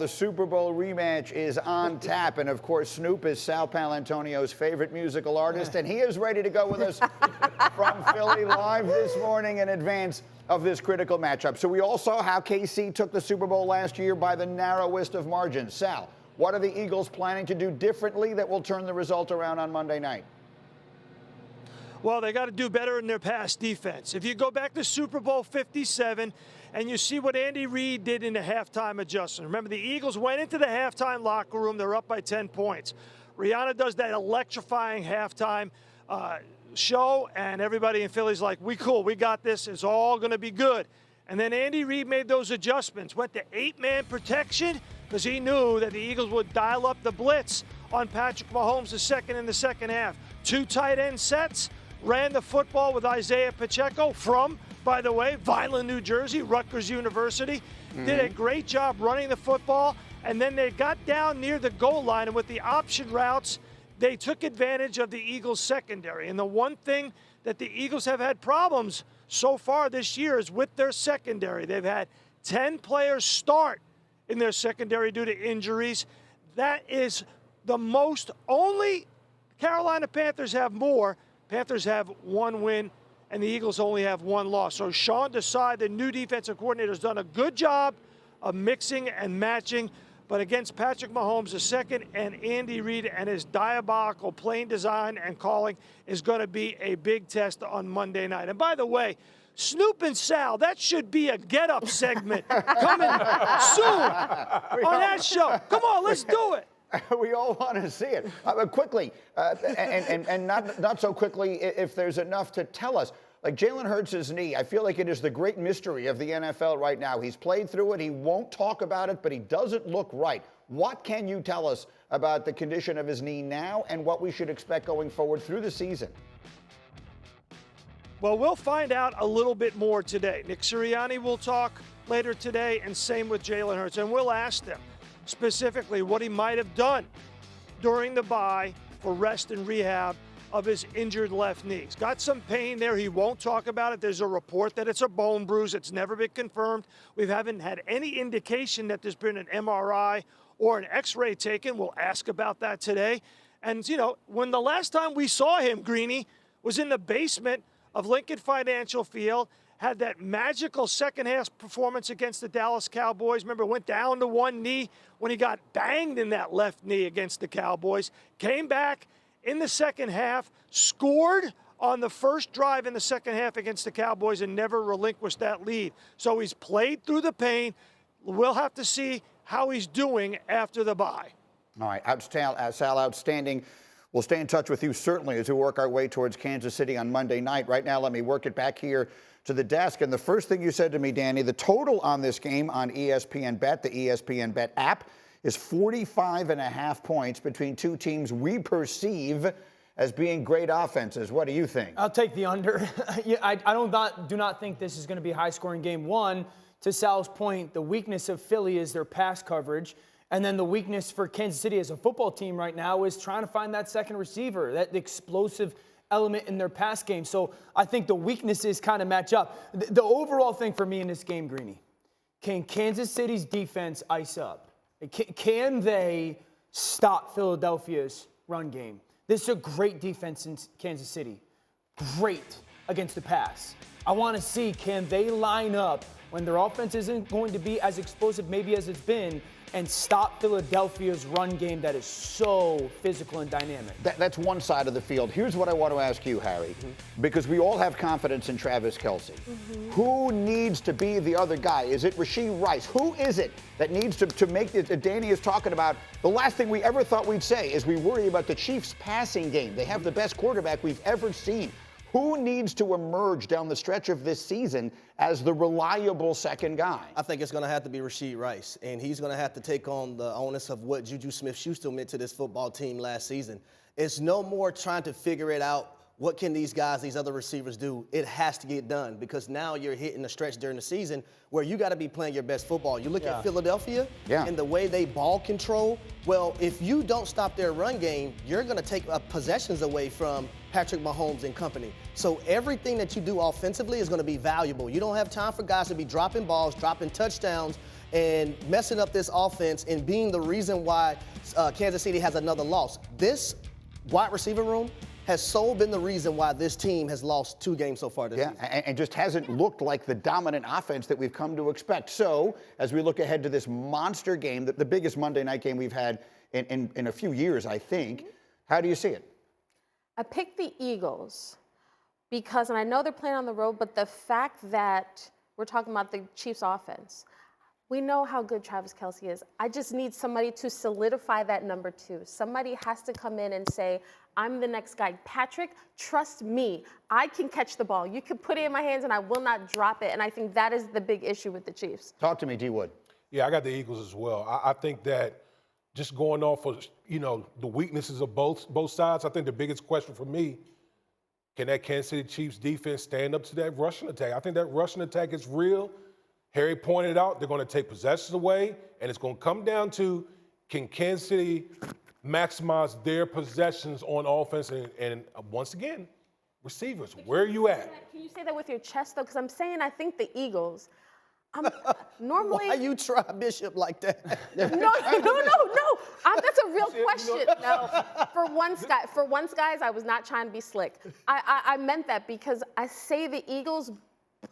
the Super Bowl rematch is on tap. And, of course, Snoop is Sal Paolantonio's favorite musical artist, and he is ready to go with us from Philly live this morning in advance of this critical matchup. So we all saw how KC took the Super Bowl last year by the narrowest of margins. Sal, what are the Eagles planning to do differently that will turn the result around on Monday night? Well, they got to do better in their pass defense. If you go back to Super Bowl 57 and you see what Andy Reid did in the halftime adjustment. Remember, the Eagles went into the halftime locker room. They're up by 10 points. Rihanna does that electrifying halftime show, and everybody in Philly's like, we cool, we got this. It's all going to be good. And then Andy Reid made those adjustments, went to 8-man protection because he knew that the Eagles would dial up the blitz on Patrick Mahomes in the second half. 2 tight end sets. Ran the football with Isaiah Pacheco from, by the way, Vineland, New Jersey, Rutgers University. Did a great job running the football. And then they got down near the goal line, and with the option routes, they took advantage of the Eagles' secondary. And the one thing that the Eagles have had problems so far this year is with their secondary. They've had 10 players start in their secondary due to injuries. That is the most. Only Carolina Panthers have more. Panthers have 1 win, and the Eagles only have 1 loss. So Sean Desai, the new defensive coordinator, has done a good job of mixing and matching. But against Patrick Mahomes II and Andy Reid and his diabolical playing design and calling is going to be a big test on Monday night. And by the way, Snoop and Sal, that should be a get-up segment coming soon on that show. Come on, let's do it. We all want to see it. Quickly, and not so quickly if there's enough to tell us. Like Jalen Hurts' knee, I feel like it is the great mystery of the NFL right now. He's played through it. He won't talk about it, but he doesn't look right. What can you tell us about the condition of his knee now and what we should expect going forward through the season? Well, we'll find out a little bit more today. Nick Sirianni will talk later today, and same with Jalen Hurts. And we'll ask them specifically what he might have done during the bye for rest and rehab of his injured left knee. He's got some pain there. He won't talk about it. There's a report that it's a bone bruise. It's never been confirmed. We haven't had any indication that there's been an MRI or an X-ray taken. We'll ask about that today. And, you know, when the last time we saw him, Greeny, was in the basement of Lincoln Financial Field, had that magical second-half performance against the Dallas Cowboys. Remember, went down to 1 knee when he got banged in that left knee against the Cowboys. Came back in the second half, scored on the first drive in the second half against the Cowboys and never relinquished that lead. So he's played through the pain. We'll have to see how he's doing after the bye. All right, Sal, outstanding. We'll stay in touch with you certainly as we work our way towards Kansas City on Monday night. Right now, let me work it back here to the desk. And the first thing you said to me, Danny, the total on this game on ESPN Bet, the ESPN Bet app, is 45.5 points between 2 teams we perceive as being great offenses. What do you think? I'll take the under. I do not think this is going to be a high-scoring game. One, to Sal's point, the weakness of Philly is their pass coverage. And then the weakness for Kansas City as a football team right now is trying to find that second receiver, that explosive element in their pass game. So I think the weaknesses kind of match up. The overall thing for me in this game, Greeny, can Kansas City's defense ice up? Can they stop Philadelphia's run game? This is a great defense in Kansas City. Great against the pass. I want to see, can they line up when their offense isn't going to be as explosive maybe as it's been, and stop Philadelphia's run game that is so physical and dynamic. That's one side of the field. Here's what I want to ask you, Harry, because we all have confidence in Travis Kelce. Who needs to be the other guy? Is it Rashee Rice? Who is it that needs to make it? Danny is talking about the last thing we ever thought we'd say is we worry about the Chiefs' passing game. They have the best quarterback we've ever seen. Who needs to emerge down the stretch of this season as the reliable second guy? I think it's going to have to be Rashee Rice, and he's going to have to take on the onus of what Juju Smith-Schuster meant to this football team last season. It's no more trying to figure it out. What can these guys, these other receivers do? It has to get done because now you're hitting a stretch during the season where you got to be playing your best football. You look at Philadelphia and the way they ball control. Well, if you don't stop their run game, you're going to take possessions away from Patrick Mahomes and company. So everything that you do offensively is going to be valuable. You don't have time for guys to be dropping balls, dropping touchdowns, and messing up this offense and being the reason why Kansas City has another loss. This wide receiver room has been the reason why this team has lost 2 games so far this season. And just hasn't looked like the dominant offense that we've come to expect. So, as we look ahead to this monster game, the biggest Monday night game we've had in a few years, I think, how do you see it? I picked the Eagles because, and I know they're playing on the road, but the fact that we're talking about the Chiefs offense, we know how good Travis Kelce is. I just need somebody to solidify that number 2. Somebody has to come in and say, I'm the next guy. Patrick, trust me. I can catch the ball. You can put it in my hands and I will not drop it. And I think that is the big issue with the Chiefs. Talk to me, D. Wood. Yeah, I got the Eagles as well. I think that just going off of, the weaknesses of both sides, I think the biggest question for me, can that Kansas City Chiefs defense stand up to that rushing attack? I think that rushing attack is real. Harry pointed out they're going to take possessions away, and it's going to come down to, can Kansas City maximize their possessions on offense? And once again, receivers, where are you at? Can you say that with your chest, though? Because I'm saying I think the Eagles, normally. Why you try Bishop like that? No. That's a real question. No, for once, guys, I was not trying to be slick. I meant that because I say the Eagles, I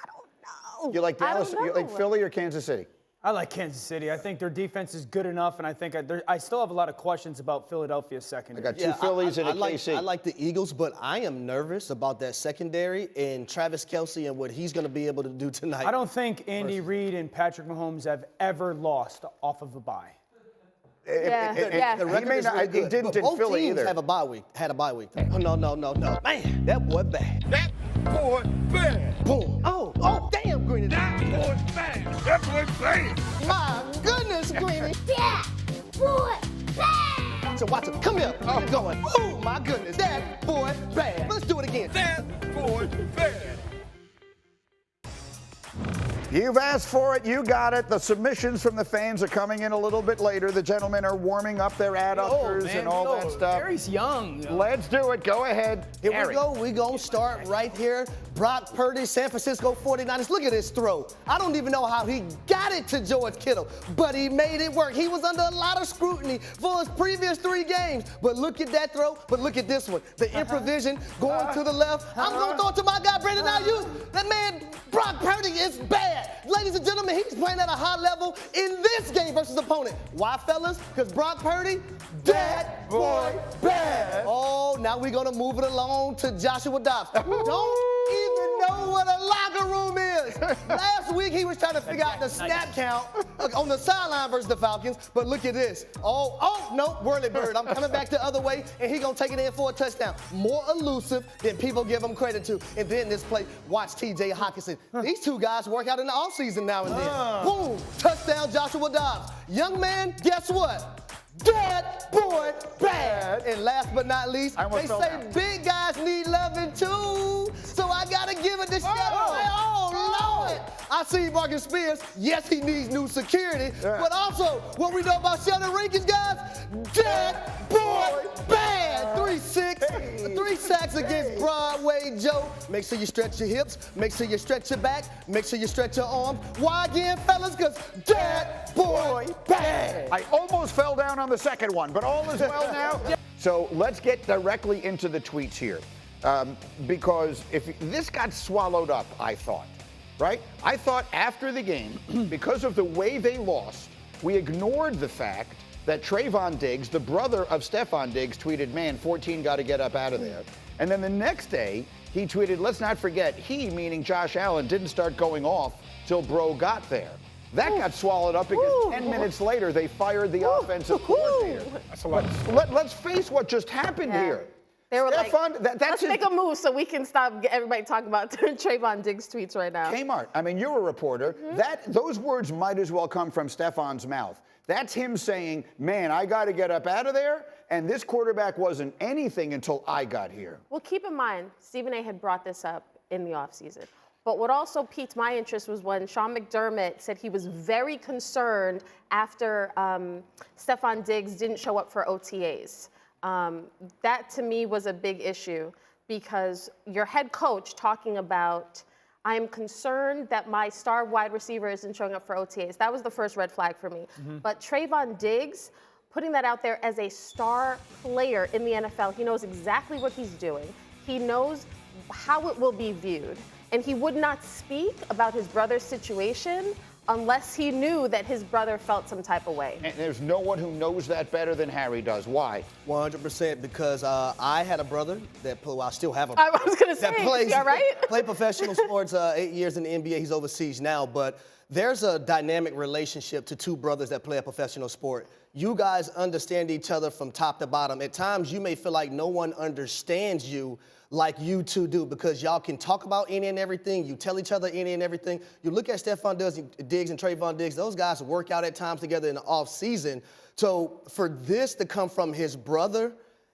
don't know. You like Dallas? You like Philly or Kansas City? I like Kansas City. I think their defense is good enough, and I think I still have a lot of questions about Philadelphia's secondary. I got 2 Phillies and a KC. I like the Eagles, but I am nervous about that secondary and Travis Kelce and what he's going to be able to do tonight. I don't think Andy Reid and Patrick Mahomes have ever lost off of a bye. The record is really good. He didn't but in both Philly teams either. had a bye week. Oh, no. Man, that boy bad. That boy bad. Boom. Oh, damn, Greeny. That boy bad. That boy bad. My goodness, Greeny. That boy bad. So watch it. Come here. I'm going. Oh, my goodness. That boy bad. Let's do it again. That boy bad. You've asked for it. You got it. The submissions from the fans are coming in a little bit later. The gentlemen are warming up their adductors and all that stuff. Harry's young. Let's do it. Go ahead. Here Harry. we go. We're going to start right here. Brock Purdy, San Francisco 49ers. Look at this throw. I don't even know how he got it to George Kittle, but he made it work. He was under a lot of scrutiny for his previous 3 games, but look at that throw. But look at this one. The improvision going to the left. I'm going to throw it to my guy, Brandon Ayuk. That man, Brock Purdy, is bad. Ladies and gentlemen, he's playing at a high level in this game versus opponent. Why, fellas? Because Brock Purdy, that boy bad. Oh, now we're going to move it along to Joshua Dobbs. Don't even know what a locker room is. Last week, he was trying to figure out the snap count on the sideline versus the Falcons, but look at this. Oh, no, whirly bird. I'm coming back the other way, and he's going to take it in for a touchdown. More elusive than people give him credit to. And then this play, watch T.J. Hockenson. These 2 guys work out in the offseason now and then. Boom, touchdown, Joshua Dobbs. Young man, guess what? That boy bad. And last but not least, they say big guys need loving too. So I gotta give it to Stefon. Oh, Lord. I see Marcus Spears. Yes, he needs new security. But also, what we know about Sheldon Rankins, guys, that boy bad. 3 sacks against Broadway Joe. Make sure you stretch your hips. Make sure you stretch your back. Make sure you stretch your arms. Why again, fellas? Because that boy bad. I almost fell down on the second one, but all is well now. So let's get directly into the tweets here. Because if this got swallowed up, I thought, right? I thought after the game, because of the way they lost, we ignored the fact that Trayvon Diggs, the brother of Stefon Diggs, tweeted, man, 14 got to get up out of there. And then the next day, he tweeted, let's not forget, he, meaning Josh Allen, didn't start going off till Bro got there. That got swallowed up because 10 minutes later, they fired the offensive coordinator. That's a lot. Let's face what just happened here. They were Stefon, like, let's make a move so we can stop everybody talking about Trayvon Diggs tweets right now. Kmart, I mean, you're a reporter. Those words might as well come from Stefon's mouth. That's him saying, man, I got to get up out of there, and this quarterback wasn't anything until I got here. Well, keep in mind, Stephen A. had brought this up in the offseason. But what also piqued my interest was when Sean McDermott said he was very concerned after Stefon Diggs didn't show up for OTAs. That, to me, was a big issue because your head coach talking about I'm concerned that my star wide receiver isn't showing up for OTAs. That was the first red flag for me. But Stefon Diggs, putting that out there as a star player in the NFL, he knows exactly what he's doing. He knows how it will be viewed. And he would not speak about his brother's situation unless he knew that his brother felt some type of way. And there's no one who knows that better than Harry does. Why? 100%, because I had a brother that I still have a I was going to say, plays, you all right? played professional sports 8 years in the NBA. He's overseas now, but there's a dynamic relationship to two brothers that play a professional sport. You guys understand each other from top to bottom. At times, you may feel like no one understands you like you two do, because y'all can talk about any and everything. You tell each other any and everything. You look at Stefon Diggs and Stefon Diggs, those guys work out at times together in the off season. So for this to come from his brother,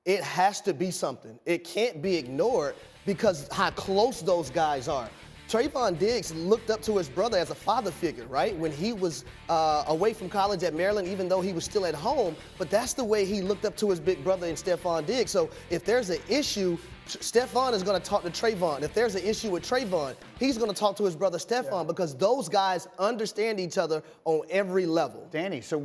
it has to be something. It can't be ignored because how close those guys are. Stefon Diggs looked up to his brother as a father figure, right? When he was away from college at Maryland, even though he was still at home, but that's the way he looked up to his big brother in Stefon Diggs. So if there's an issue, Stefon is going to talk to Trayvon. If there's an issue with Trayvon, he's going to talk to his brother Stefon, because those guys understand each other on every level. Danny, so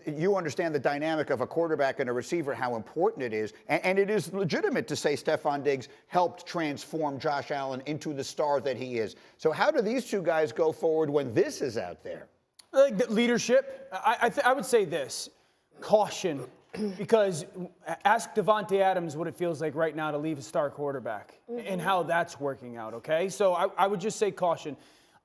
you understand the dynamic of a quarterback and a receiver, how important it is, and it is legitimate to say Stefon Diggs helped transform Josh Allen into the star that he is. So how do these two guys go forward when this is out there? Leadership. I would say this: caution. Because ask Devontae Adams what it feels like right now to leave a star quarterback and how that's working out, okay? So I would just say caution.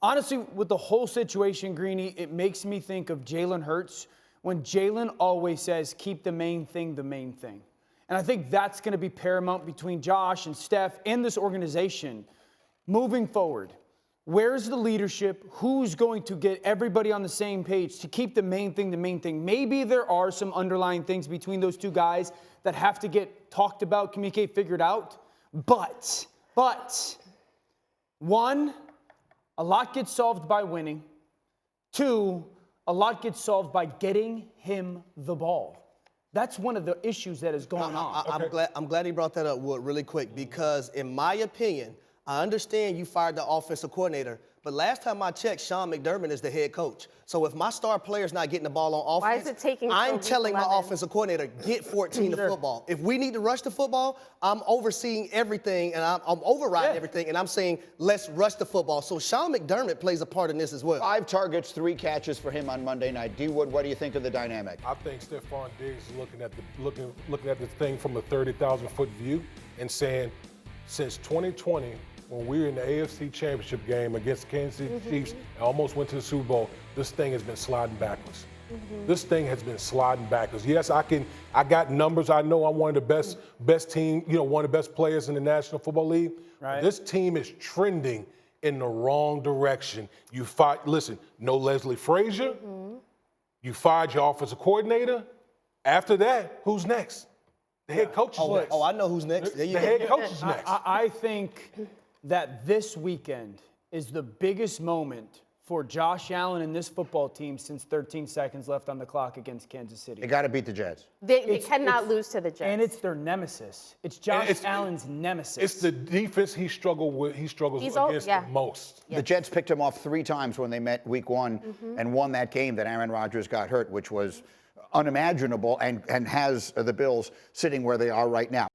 Honestly, with the whole situation, Greeny, it makes me think of Jalen Hurts when Jalen always says, keep the main thing the main thing. And I think that's going to be paramount between Josh and Steph and this organization moving forward. Where's the leadership? Who's going to get everybody on the same page to keep the main thing the main thing? Maybe there are some underlying things between those two guys that have to get talked about, communicate, figured out. But, one, a lot gets solved by winning. Two, a lot gets solved by getting him the ball. That's one of the issues that is going on. I'm glad he brought that up, Wood, really quick, because in my opinion, I understand you fired the offensive coordinator, but last time I checked, Sean McDermott is the head coach. So if my star player's not getting the ball on offense, Why is it taking I'm telling my 11? offensive coordinator, get 14 to football. If we need to rush the football, I'm overseeing everything, and I'm overriding everything, and I'm saying, let's rush the football. So Sean McDermott plays a part in this as well. 5 targets, 3 catches for him on Monday night. D. Wood, what do you think of the dynamic? I think Stefon Diggs is looking at the thing from a 30,000-foot view and saying, since 2020, when we were in the AFC Championship game against the Kansas City Chiefs and almost went to the Super Bowl, this thing has been sliding backwards. This thing has been sliding backwards. Yes, I got numbers. I know I'm one of the best team, one of the best players in the National Football League. Right. This team is trending in the wrong direction. Listen, no Leslie Frazier. You fired your offensive coordinator. After that, who's next? The head coach is next. Oh, I know who's next. The head coach is next. I think that this weekend is the biggest moment for Josh Allen and this football team since 13 seconds left on the clock against Kansas City. They got to beat the Jets. They cannot lose to the Jets. And it's their nemesis. It's Josh Allen's nemesis. It's the defense he struggles against the most. The Jets picked him off 3 times when they met week 1 and won that game that Aaron Rodgers got hurt, which was unimaginable, and has the Bills sitting where they are right now.